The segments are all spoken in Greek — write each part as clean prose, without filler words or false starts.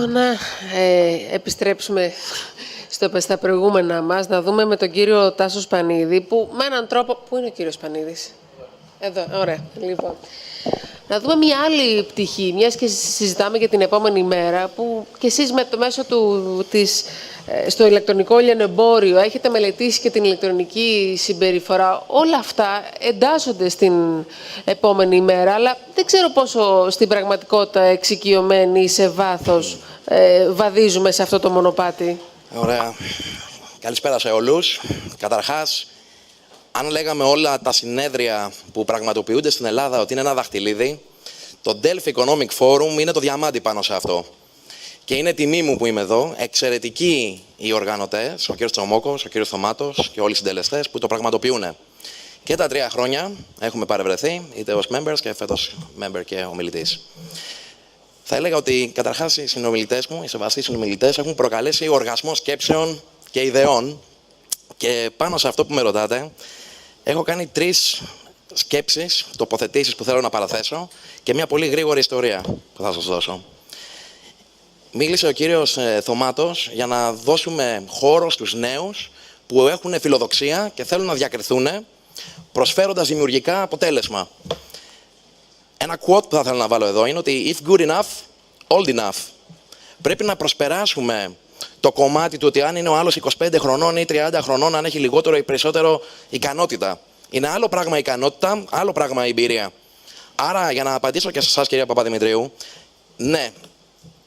Να επιστρέψουμε στα προηγούμενα μας, να δούμε με τον κύριο Τάσο Σπανίδη, που με έναν τρόπο... Πού είναι ο κύριος Σπανίδης? Εδώ, ωραία. Λοιπόν. Να δούμε μια άλλη πτυχή, μιας και συζητάμε για την επόμενη μέρα, που κι εσείς με το μέσο στο ηλεκτρονικό λιανεμπόριο έχετε μελετήσει και την ηλεκτρονική συμπεριφορά. Όλα αυτά εντάσσονται στην επόμενη ημέρα, αλλά δεν ξέρω πόσο στην πραγματικότητα εξοικειωμένοι σε βάθος βαδίζουμε σε αυτό το μονοπάτι. Ωραία. Καλησπέρα σε όλους. Καταρχάς, αν λέγαμε όλα τα συνέδρια που πραγματοποιούνται στην Ελλάδα ότι είναι ένα δαχτυλίδι, το Delphi Economic Forum είναι το διαμάντι πάνω σε αυτό. Και είναι τιμή μου που είμαι εδώ. Εξαιρετικοί οι οργανωτές, ο κ. Τσομόκος, ο κ. Θωμάτος και όλοι οι συντελεστές που το πραγματοποιούν. Και τα 3 χρόνια έχουμε παρευρεθεί, είτε ως members και φέτος member και ομιλητής. Θα έλεγα ότι καταρχάς οι συνομιλητές μου, οι σεβαστοί συνομιλητές, έχουν προκαλέσει οργασμό σκέψεων και ιδεών. Και πάνω σε αυτό που με ρωτάτε, έχω κάνει 3 σκέψεις, τοποθετήσεις που θέλω να παραθέσω και μια πολύ γρήγορη ιστορία που θα σας δώσω. Μίλησε ο κύριος Θωμάτος για να δώσουμε χώρο στους νέους που έχουν φιλοδοξία και θέλουν να διακριθούν, προσφέροντας δημιουργικά αποτέλεσμα. Ένα quote που θα ήθελα να βάλω εδώ είναι ότι if good enough, old enough. Πρέπει να προσπεράσουμε το κομμάτι του ότι αν είναι ο άλλος 25 χρονών ή 30 χρονών, αν έχει λιγότερο ή περισσότερο ικανότητα. Είναι άλλο πράγμα η ικανότητα, άλλο πράγμα η εμπειρία. Άρα, για να απαντήσω και σε εσάς, κυρία Παπαδημητρίου, ναι,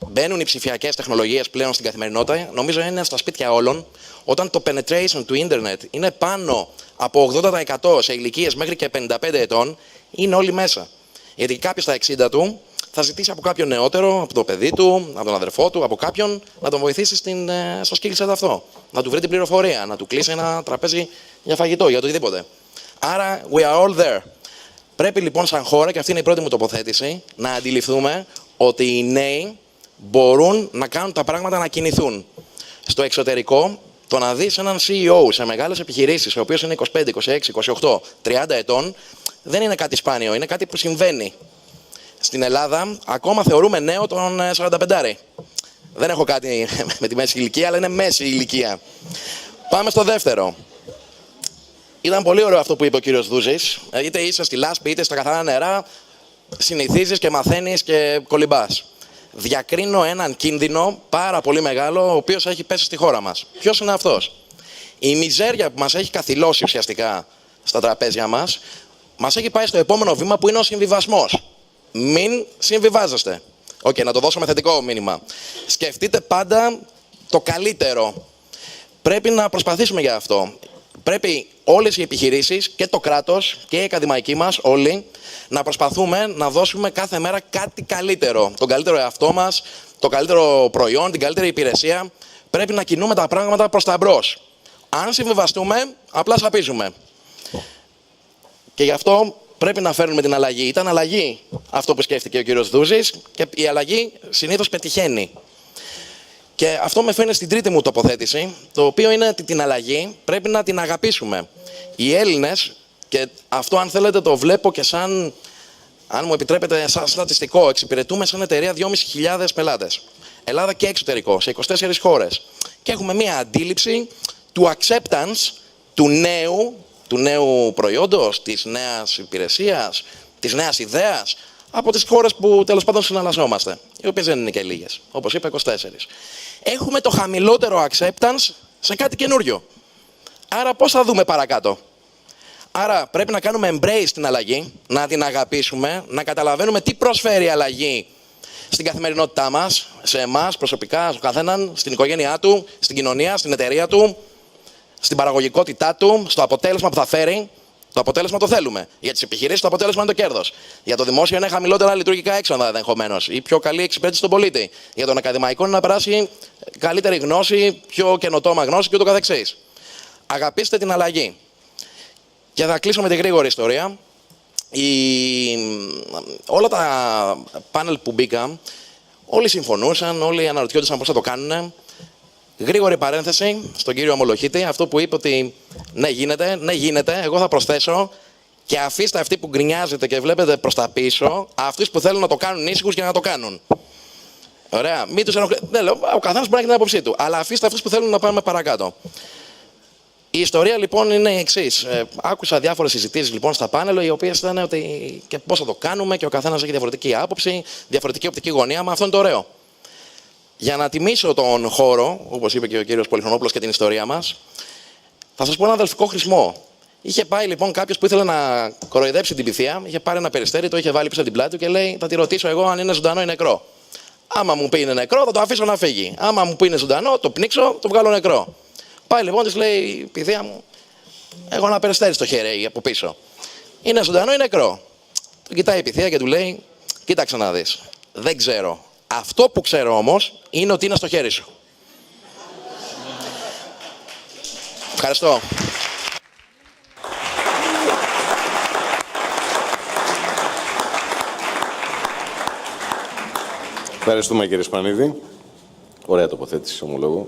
μπαίνουν οι ψηφιακές τεχνολογίες πλέον στην καθημερινότητα. Νομίζω είναι στα σπίτια όλων. Όταν το penetration του ίντερνετ είναι πάνω από 80% σε ηλικίες μέχρι και 55 ετών, είναι όλοι μέσα. Γιατί κάποιος στα 60 του θα ζητήσει από κάποιον νεότερο, από το παιδί του, από τον αδερφό του, από κάποιον να τον βοηθήσει στο skill set αυτό. Να του βρει την πληροφορία, να του κλείσει ένα τραπέζι για φαγητό, για οτιδήποτε. Άρα, we are all there. Πρέπει λοιπόν σαν χώρα, και αυτή είναι η πρώτη μου τοποθέτηση, να αντιληφθούμε ότι οι νέοι μπορούν να κάνουν τα πράγματα να κινηθούν. Στο εξωτερικό, το να δεις έναν CEO σε μεγάλες επιχειρήσεις, ο οποίος είναι 25, 26, 28, 30 ετών, δεν είναι κάτι σπάνιο, είναι κάτι που συμβαίνει. Στην Ελλάδα, ακόμα θεωρούμε νέο τον 45. Δεν έχω κάτι με τη μέση ηλικία, αλλά είναι μέση ηλικία. Πάμε στο δεύτερο. Ήταν πολύ ωραίο αυτό που είπε ο κύριος Δούζης. Είτε είσαι στη λάσπη, είτε στα καθαρά νερά, συνηθίζεις και μαθαίνεις και κολυμπάς. Διακρίνω έναν κίνδυνο πάρα πολύ μεγάλο, ο οποίος έχει πέσει στη χώρα μας. Ποιος είναι αυτός? Η μιζέρια που μας έχει καθυλώσει ουσιαστικά στα τραπέζια μας, μας έχει πάει στο επόμενο βήμα που είναι ο συμβιβασμός. Μην συμβιβάζεστε. Να το δώσω με θετικό μήνυμα. Σκεφτείτε πάντα το καλύτερο. Πρέπει να προσπαθήσουμε για αυτό. Πρέπει όλες οι επιχειρήσεις και το κράτος και οι ακαδημαϊκοί μας όλοι να προσπαθούμε να δώσουμε κάθε μέρα κάτι καλύτερο. Τον καλύτερο εαυτό μας, το καλύτερο προϊόν, την καλύτερη υπηρεσία. Πρέπει να κινούμε τα πράγματα προς τα μπρος. Αν συμβιβαστούμε, απλά σαπίζουμε. Και γι' αυτό πρέπει να φέρνουμε την αλλαγή. Ήταν αλλαγή αυτό που σκέφτηκε ο κύριος Δούζης και η αλλαγή συνήθως πετυχαίνει. Και αυτό με φέρνει στην τρίτη μου τοποθέτηση, το οποίο είναι ότι την αλλαγή πρέπει να την αγαπήσουμε. Οι Έλληνες, και αυτό αν θέλετε το βλέπω και σαν, αν μου επιτρέπετε, σαν στατιστικό, εξυπηρετούμε σαν εταιρεία 2.500 πελάτες. Ελλάδα και εξωτερικό, σε 24 χώρες. Και έχουμε μία αντίληψη του acceptance του νέου προϊόντος, της νέας υπηρεσίας, της νέας ιδέας, από τις χώρες που τέλος πάντων συναλλασσόμαστε, οι οποίες δεν είναι και λίγες, όπως είπα 24. Έχουμε το χαμηλότερο acceptance σε κάτι καινούριο. Άρα πώς θα δούμε παρακάτω? Άρα πρέπει να κάνουμε embrace την αλλαγή, να την αγαπήσουμε, να καταλαβαίνουμε τι προσφέρει η αλλαγή στην καθημερινότητά μας, σε εμάς προσωπικά, στον καθέναν, στην οικογένειά του, στην κοινωνία, στην εταιρεία του, στην παραγωγικότητά του, στο αποτέλεσμα που θα φέρει. Το αποτέλεσμα το θέλουμε. Για τις επιχειρήσεις το αποτέλεσμα είναι το κέρδος. Για το δημόσιο είναι χαμηλότερα λειτουργικά έξοδα ενδεχομένως ή πιο καλή εξυπηρέτηση στον πολίτη. Για τον ακαδημαϊκό είναι να περάσει καλύτερη γνώση, πιο καινοτόμα γνώση και ούτω καθεξής. Αγαπήστε την αλλαγή. Και θα κλείσω με τη γρήγορη ιστορία. Όλα τα πάνελ που μπήκα, όλοι συμφωνούσαν, όλοι αναρωτιόντουσαν πώς θα το κάνουν. Γρήγορη παρένθεση στον κύριο Μολοχίτη, αυτό που είπε ότι ναι γίνεται, εγώ θα προσθέσω και αφήστε αυτοί που γκρινιάζετε και βλέπετε προς τα πίσω, αυτούς που θέλουν να το κάνουν ήσυχους για να το κάνουν. Ωραία. Μην τους ενοχλεί. Δεν λέω, ο καθένας μπορεί να έχει την άποψή του. Αλλά αφήστε αυτούς που θέλουν να πάμε παρακάτω. Η ιστορία λοιπόν είναι η εξής. Άκουσα διάφορες συζητήσεις λοιπόν στα πάνελ, οι οποίες ήταν ότι και πώς θα το κάνουμε και ο καθένας έχει διαφορετική άποψη, διαφορετική οπτική γωνία. Μα αυτό είναι το ωραίο. Για να τιμήσω τον χώρο, όπως είπε και ο κύριος Πολυχρονόπουλος και την ιστορία μας, θα σας πω ένα αδελφικό χρησμό. Είχε πάει λοιπόν κάποιος που ήθελε να κοροϊδέψει την Πυθία, είχε πάρει ένα περιστέρι, το είχε βάλει πίσω από την πλάτη του και λέει: θα τη ρωτήσω εγώ αν είναι ζωντανό ή νεκρό. Άμα μου πει είναι νεκρό, θα το αφήσω να φύγει. Άμα μου πει είναι ζωντανό, το πνίξω, το βγάλω νεκρό. Πάει λοιπόν, της λέει: Πυθία μου, έχω ένα περιστέρι στο χέρι από πίσω. Είναι ζωντανό ή νεκρό. Τον κοιτάει η Πυθία και του λέει: κοίταξε να δεις. Δεν ξέρω. Αυτό που ξέρω όμως είναι ότι είναι στο χέρι σου. Ευχαριστώ. Ευχαριστούμε κύριε Σπανίδη. Ωραία τοποθέτηση, ομολόγω.